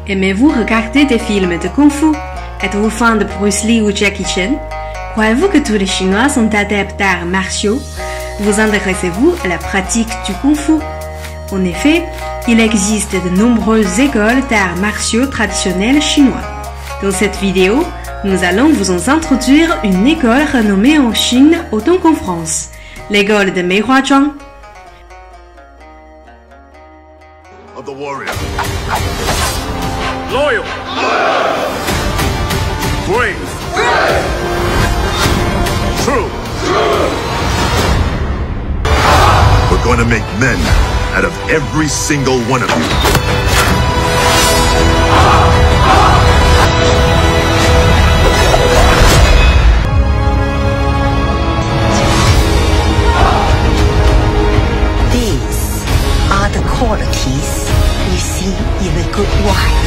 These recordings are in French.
Aimez-vous regarder des films de Kung Fu? Êtes-vous fan de Bruce Lee ou Jackie Chan? Croyez-vous que tous les Chinois sont adeptes d'arts martiaux? Vous intéressez-vous à la pratique du Kung Fu? En effet, il existe de nombreuses écoles d'arts martiaux traditionnels chinois. Dans cette vidéo, nous allons vous en introduire une école renommée en Chine autant qu'en France, l'école de Meihuazhuang. Of the warrior. Loyal. Brave. True. We're going to make men out of every single one of you. These are the qualities we see in a good wife.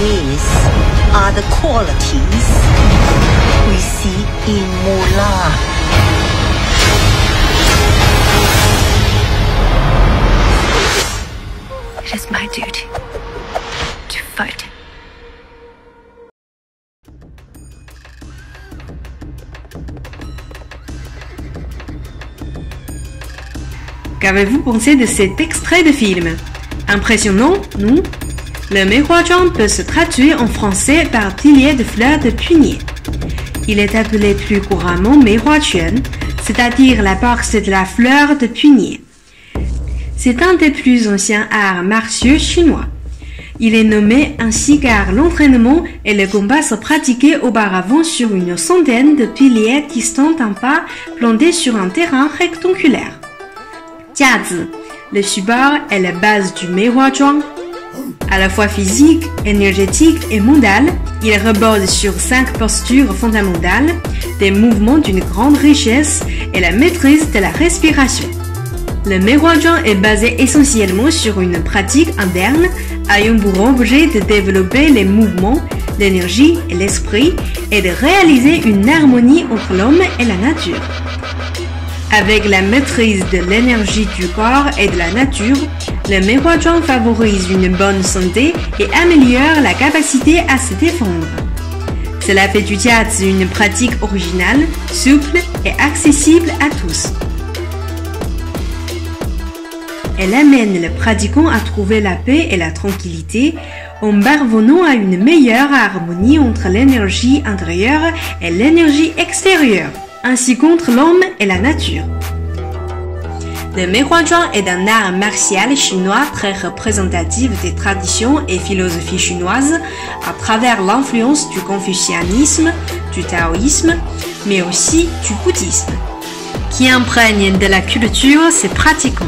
These are the qualities we see in Mulan. It is my duty to fight. Qu'avez-vous pensé de cet extrait de film? Impressionnant, non? Le Meihuazhuang peut se traduire en français par pilier de fleurs de prunier. Il est appelé plus couramment Meihuaquan, c'est-à-dire la boxe de la fleur de prunier. C'est un des plus anciens arts martiaux chinois. Il est nommé ainsi car l'entraînement et le combat se pratiquaient auparavant sur une centaine de piliers distants d'un pas plantés sur un terrain rectangulaire. Jiazi, le support est la base du Meihuazhuang. À la fois physique, énergétique et mentale, il repose sur 5 postures fondamentales, des mouvements d'une grande richesse et la maîtrise de la respiration. Le Meihuazhuang est basé essentiellement sur une pratique interne ayant pour objet de développer les mouvements, l'énergie et l'esprit et de réaliser une harmonie entre l'homme et la nature. Avec la maîtrise de l'énergie du corps et de la nature, le Meihuazhuang favorise une bonne santé et améliore la capacité à se défendre. Cela fait du jiazi une pratique originale, souple et accessible à tous. Elle amène le pratiquant à trouver la paix et la tranquillité en parvenant à une meilleure harmonie entre l'énergie intérieure et l'énergie extérieure, ainsi qu'entre l'homme et la nature. Le Meihuazhuang est un art martial chinois très représentatif des traditions et philosophies chinoises à travers l'influence du confucianisme, du taoïsme, mais aussi du bouddhisme, qui imprègne de la culture ses pratiquants.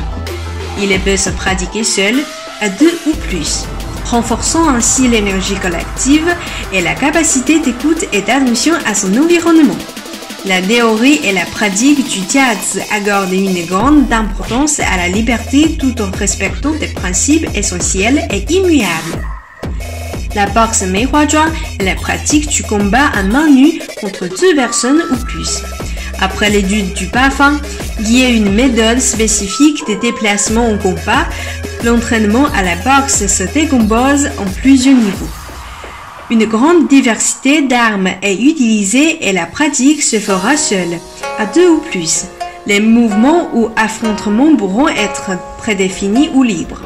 Il peut se pratiquer seul, à 2 ou plus, renforçant ainsi l'énergie collective et la capacité d'écoute et d'attention à son environnement. La théorie et la pratique du jiazi accordent une grande importance à la liberté tout en respectant des principes essentiels et immuables. La boxe Meihuazhuang est la pratique du combat à main nue contre 2 personnes ou plus. Après l'étude du parfum, qui est une méthode spécifique de déplacement au combat, l'entraînement à la boxe se décompose en plusieurs niveaux. Une grande diversité d'armes est utilisée et la pratique se fera seule, à 2 ou plus. Les mouvements ou affrontements pourront être prédéfinis ou libres.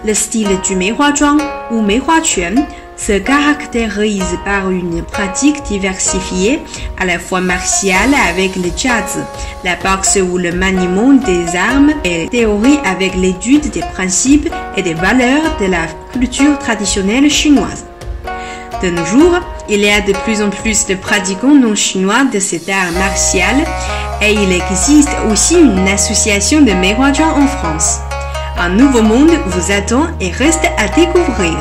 Le style du Meihuazhuang ou Meihuaquan se caractérise par une pratique diversifiée, à la fois martiale avec le jiazi, la boxe ou le maniement des armes et théorie avec l'étude des principes et des valeurs de la culture traditionnelle chinoise. De nos jours, il y a de plus en plus de pratiquants non chinois de cet art martial et il existe aussi une association de Meihuazhuang en France. Un nouveau monde vous attend et reste à découvrir.